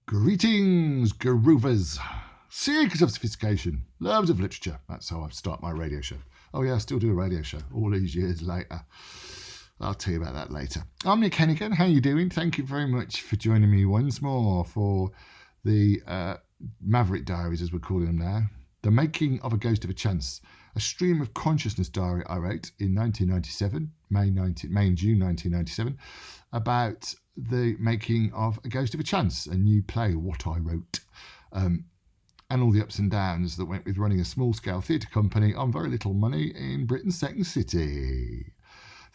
Greetings, groovers, seekers of sophistication, lovers of literature. That's how I start my radio show. Oh yeah, I still do a radio show all these years later. I'll tell you about that later. I'm Nick Hennegan. How are you doing? Thank you very much for joining me once more for the Maverick Diaries, as we're calling them now. The Making of a Ghost of a Chance, a stream of consciousness diary I wrote in 1997, May and June 1997, about the making of A Ghost of a Chance, a new play, what I wrote, and all the ups and downs that went with running a small-scale theatre company on very little money in Britain's second city.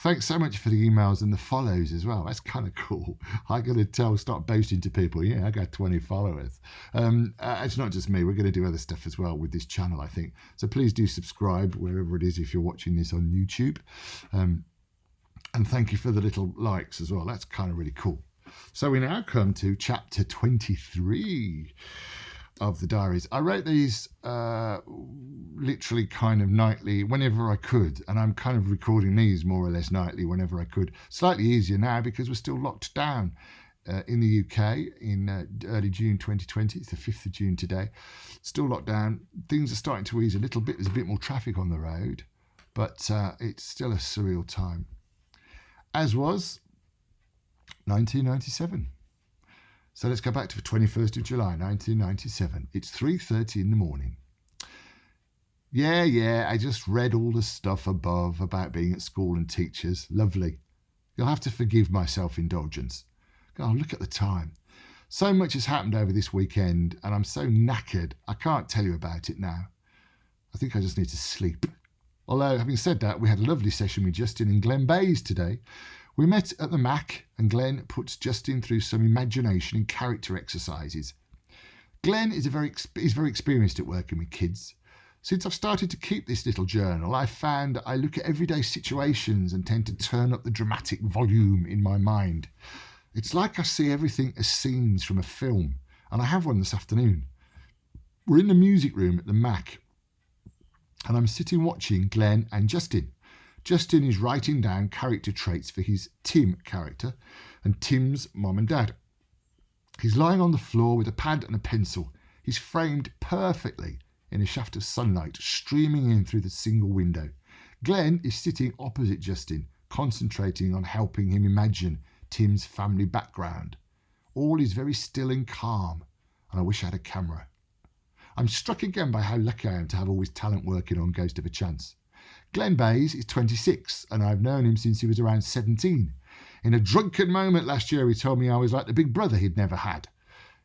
Thanks so much for the emails and the follows as well. That's kind of cool. I got to start boasting to people, yeah, I got 20 followers. It's not just me. We're going to do other stuff as well with this channel, I think. So please do subscribe wherever it is if you're watching this on YouTube. And thank you for the little likes as well. That's kind of really cool. So we now come to chapter 23 of the diaries. I wrote these literally kind of nightly whenever I could, and I'm kind of recording these more or less nightly whenever I could. Slightly easier now because we're still locked down in the UK in early June 2020. It's the 5th of June today. Still locked down. Things are starting to ease a little bit. There's a bit more traffic on the road, but it's still a surreal time. As was 1997. So let's go back to the 21st of July, 1997. It's 3:30 in the morning. Yeah, I just read all the stuff above about being at school and teachers. Lovely. You'll have to forgive my self-indulgence. Oh, look at the time. So much has happened over this weekend, and I'm so knackered, I can't tell you about it now. I think I just need to sleep. Although, having said that, we had a lovely session with Justin and Glenn Bayes today. We met at the Mac, and Glenn puts Justin through some imagination and character exercises. Glenn is very experienced at working with kids. Since I've started to keep this little journal, I've found I look at everyday situations and tend to turn up the dramatic volume in my mind. It's like I see everything as scenes from a film, and I have one this afternoon. We're in the music room at the Mac, and I'm sitting watching Glenn and Justin. Justin is writing down character traits for his Tim character and Tim's mom and dad. He's lying on the floor with a pad and a pencil. He's framed perfectly in a shaft of sunlight streaming in through the single window. Glenn is sitting opposite Justin, concentrating on helping him imagine Tim's family background. All is very still and calm, and I wish I had a camera. I'm struck again by how lucky I am to have all his talent working on Ghost of a Chance. Glenn Bayes is 26, and I've known him since he was around 17. In a drunken moment last year, he told me I was like the big brother he'd never had.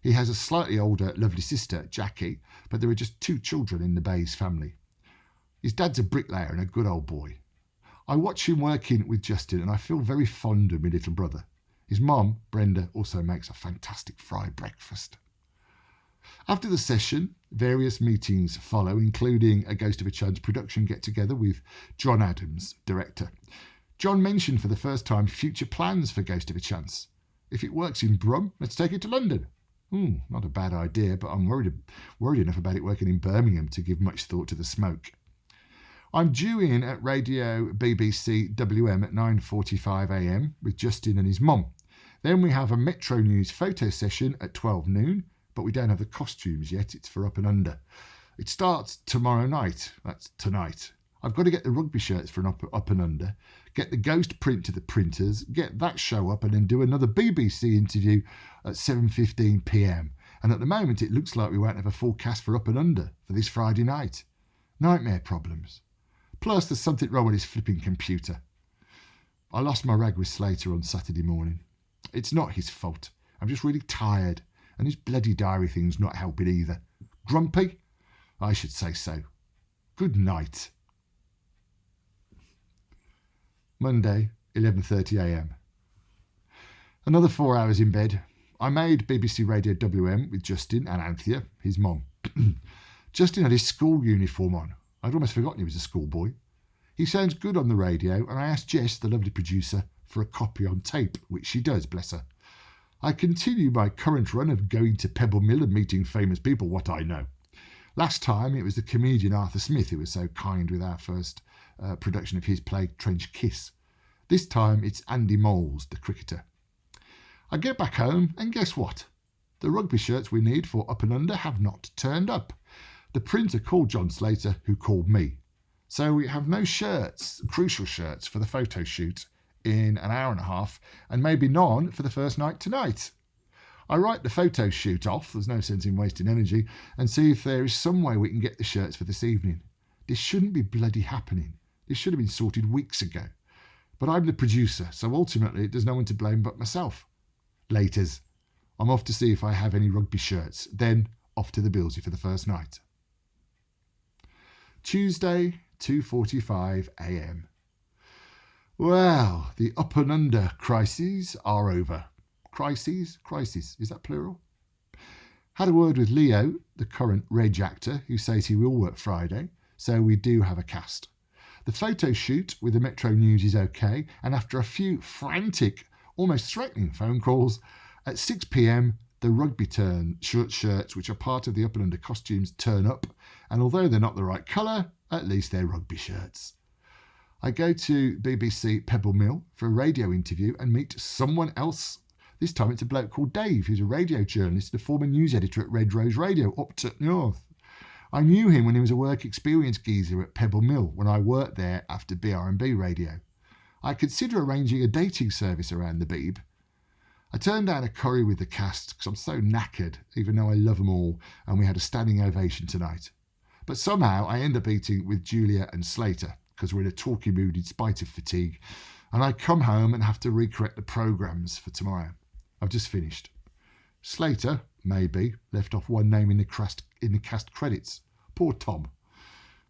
He has a slightly older, lovely sister, Jackie, but there are just 2 children in the Bayes family. His dad's a bricklayer and a good old boy. I watch him working with Justin, and I feel very fond of my little brother. His mom, Brenda, also makes a fantastic fried breakfast. After the session, various meetings follow, including a Ghost of a Chance production get-together with John Adams, director. John mentioned for the first time future plans for Ghost of a Chance. If it works in Brum, let's take it to London. Not a bad idea, but I'm worried enough about it working in Birmingham to give much thought to the smoke. I'm due in at Radio BBC WM at 9:45 a.m. with Justin and his mum. Then we have a Metro News photo session at 12 noon, but we don't have the costumes yet. It's for Up and Under. It starts tomorrow night. That's tonight. I've got to get the rugby shirts for an up and Under, get the ghost print to the printers, get that show up, and then do another BBC interview at 7:15 p.m. And at the moment, it looks like we won't have a full cast for Up and Under for this Friday night. Nightmare problems. Plus, there's something wrong with his flipping computer. I lost my rag with Slater on Saturday morning. It's not his fault. I'm just really tired. And this bloody diary thing's not helping either. Grumpy? I should say so. Good night. Monday, 11:30 a.m. Another 4 hours in bed. I made BBC Radio WM with Justin and Anthea, his mum. Justin had his school uniform on. I'd almost forgotten he was a schoolboy. He sounds good on the radio, and I asked Jess, the lovely producer, for a copy on tape, which she does, bless her. I continue my current run of going to Pebble Mill and meeting famous people, what I know. Last time it was the comedian Arthur Smith who was so kind with our first production of his play Trench Kiss. This time it's Andy Moles, the cricketer. I get back home and guess what? The rugby shirts we need for Up and Under have not turned up. The printer called John Slater, who called me. So we have no shirts, crucial shirts, for the photo shoot in an hour and a half, and maybe none for the first night tonight. I write the photo shoot off, there's no sense in wasting energy, and see if there is some way we can get the shirts for this evening. This shouldn't be bloody happening. This should have been sorted weeks ago. But I'm the producer, so ultimately there's no one to blame but myself. Laters. I'm off to see if I have any rugby shirts, then off to the Billsy for the first night. Tuesday, 2:45 a.m. Well, the Up and Under crises are over. Crises, is that plural? Had a word with Leo, the current Reg actor, who says he will work Friday, so we do have a cast. The photo shoot with the Metro News is okay, and after a few frantic, almost threatening phone calls, at 6 p.m, the rugby shirts, which are part of the Up and Under costumes, turn up, and although they're not the right colour, at least they're rugby shirts. I go to BBC Pebble Mill for a radio interview and meet someone else. This time it's a bloke called Dave, who's a radio journalist and a former news editor at Red Rose Radio up to North. I knew him when he was a work experience geezer at Pebble Mill when I worked there after BR&B Radio. I consider arranging a dating service around the Beeb. I turned down a curry with the cast because I'm so knackered, even though I love them all, and we had a standing ovation tonight. But somehow I end up eating with Julia and Slater because we're in a talky mood in spite of fatigue, and I come home and have to recorrect the programmes for tomorrow. I've just finished. Slater, maybe, left off one name in the cast credits. Poor Tom.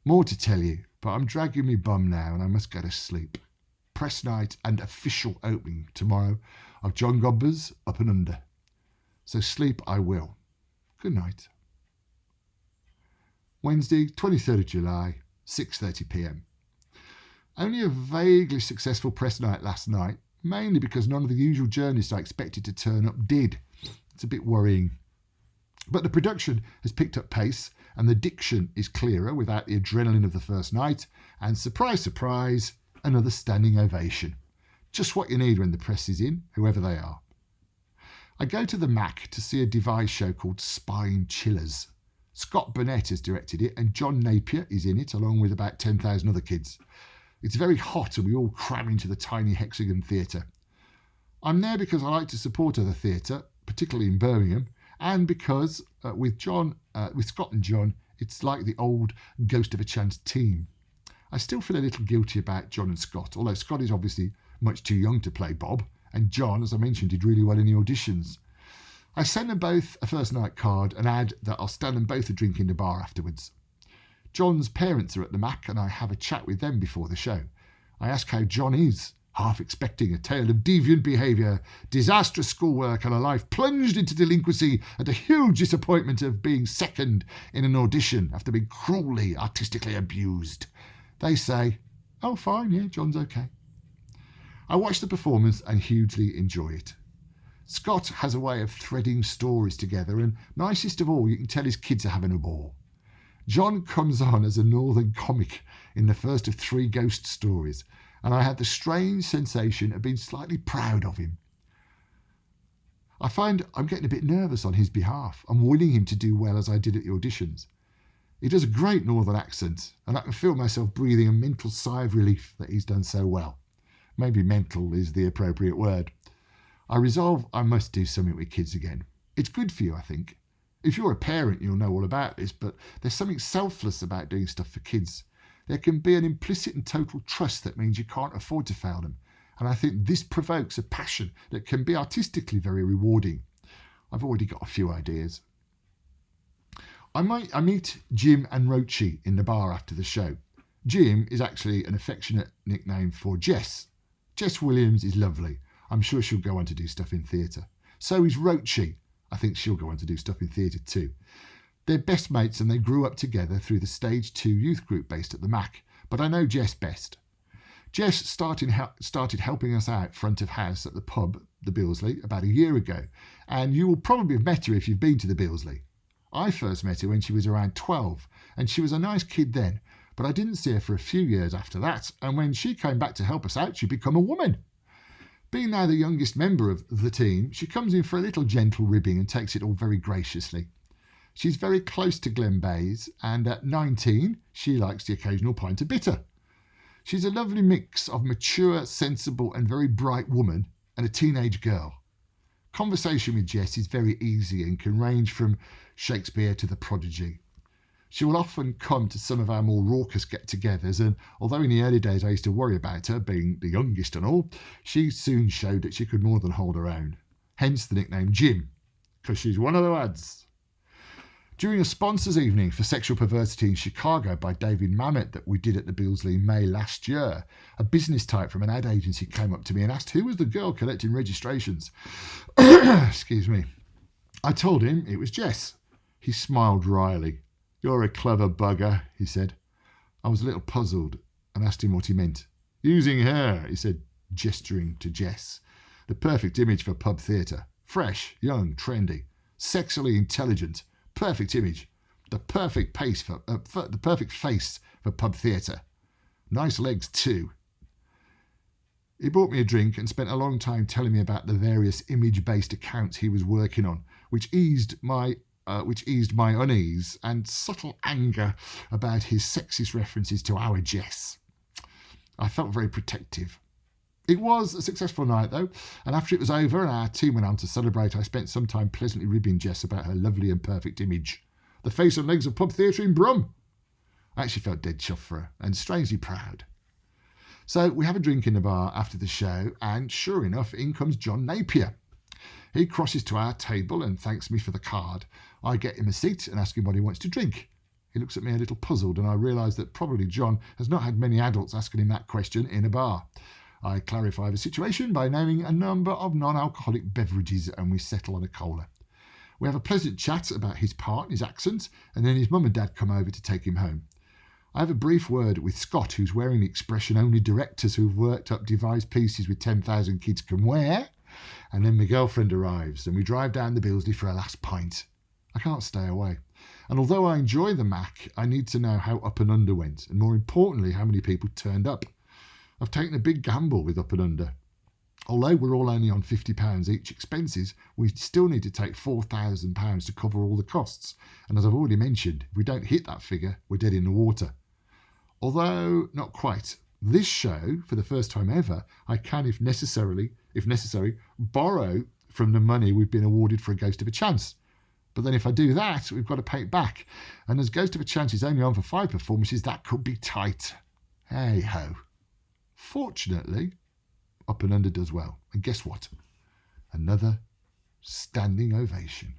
More to tell you, but I'm dragging me bum now and I must go to sleep. Press night and official opening tomorrow of John Godber's Up and Under. So sleep I will. Good night. Wednesday, 23rd of July, 6:30 p.m. Only a vaguely successful press night last night, mainly because none of the usual journalists I expected to turn up did. It's a bit worrying. But the production has picked up pace and the diction is clearer without the adrenaline of the first night, and surprise, surprise, another standing ovation. Just what you need when the press is in, whoever they are. I go to the Mac to see a devised show called Spine Chillers. Scott Burnett has directed it and John Napier is in it along with about 10,000 other kids. It's very hot and we all cram into the tiny Hexagon Theatre. I'm there because I like to support other theatre, particularly in Birmingham, and because with Scott and John, it's like the old Ghost of a Chance team. I still feel a little guilty about John and Scott, although Scott is obviously much too young to play Bob, and John, as I mentioned, did really well in the auditions. I send them both a first night card and add that I'll stand them both a drink in the bar afterwards. John's parents are at the Mac and I have a chat with them before the show. I ask how John is, half expecting a tale of deviant behaviour, disastrous schoolwork and a life plunged into delinquency and a huge disappointment of being second in an audition after being cruelly artistically abused. They say, oh fine, yeah, John's okay. I watch the performance and hugely enjoy it. Scott has a way of threading stories together and nicest of all, you can tell his kids are having a ball. John comes on as a northern comic in the first of 3 ghost stories, and I had the strange sensation of being slightly proud of him. I find I'm getting a bit nervous on his behalf. I'm willing him to do well as I did at the auditions. He does a great northern accent, and I can feel myself breathing a mental sigh of relief that he's done so well. Maybe mental is the appropriate word. I resolve I must do something with kids again. It's good for you, I think. If you're a parent, you'll know all about this, but there's something selfless about doing stuff for kids. There can be an implicit and total trust that means you can't afford to fail them. And I think this provokes a passion that can be artistically very rewarding. I've already got a few ideas. I meet Jim and Rochi in the bar after the show. Jim is actually an affectionate nickname for Jess. Jess Williams is lovely. I'm sure she'll go on to do stuff in theatre. So is Rochi. I think she'll go on to do stuff in theatre too. They're best mates and they grew up together through the Stage 2 youth group based at the Mac, but I know Jess best. Jess started helping us out front of house at the pub, the Billesley, about a year ago, and you will probably have met her if you've been to the Billesley. I first met her when she was around 12, and she was a nice kid then, but I didn't see her for a few years after that, and when she came back to help us out, she'd become a woman. Being now the youngest member of the team, she comes in for a little gentle ribbing and takes it all very graciously. She's very close to Glen Bayes, and at 19, she likes the occasional pint of bitter. She's a lovely mix of mature, sensible and very bright woman and a teenage girl. Conversation with Jess is very easy and can range from Shakespeare to the Prodigy. She will often come to some of our more raucous get-togethers, and although in the early days I used to worry about her, being the youngest and all, she soon showed that she could more than hold her own. Hence the nickname Jim, because she's one of the lads. During a sponsors evening for sexual perversity in Chicago by David Mamet that we did at the Beardsley in May last year, a business type from an ad agency came up to me and asked who was the girl collecting registrations. Excuse me. I told him it was Jess. He smiled wryly. "You're a clever bugger," he said. I was a little puzzled and asked him what he meant. "Using her," he said, gesturing to Jess. "The perfect image for pub theatre. Fresh, young, trendy, sexually intelligent. Perfect image. The perfect face for pub theatre. Nice legs too." He bought me a drink and spent a long time telling me about the various image-based accounts he was working on, which eased my unease and subtle anger about his sexist references to our Jess. I felt very protective. It was a successful night though, and after it was over and our team went on to celebrate, I spent some time pleasantly ribbing Jess about her lovely and perfect image. The face and legs of pub theatre in Brum. I actually felt dead chuffed for her and strangely proud. So we have a drink in the bar after the show, and sure enough, in comes John Napier. He crosses to our table and thanks me for the card. I get him a seat and ask him what he wants to drink. He looks at me a little puzzled, and I realise that probably John has not had many adults asking him that question in a bar. I clarify the situation by naming a number of non-alcoholic beverages, and we settle on a cola. We have a pleasant chat about his part and his accent, and then his mum and dad come over to take him home. I have a brief word with Scott, who's wearing the expression only directors who've worked up devised pieces with 10,000 kids can wear, and then my girlfriend arrives, and we drive down the Beardsley for a last pint. I can't stay away, and although I enjoy the Mac, I need to know how Up and Under went, and more importantly, how many people turned up. I've taken a big gamble with Up and Under. Although we're all only on £50 each expenses, we still need to take £4,000 to cover all the costs. And as I've already mentioned, if we don't hit that figure, we're dead in the water. Although not quite. This show, for the first time ever, I can, if necessary, borrow from the money we've been awarded for A Ghost of a Chance. But then if I do that, we've got to pay it back. And as Ghost of a Chance is only on for 5 performances, that could be tight. Hey ho. Fortunately, Up and Under does well. And guess what? Another standing ovation.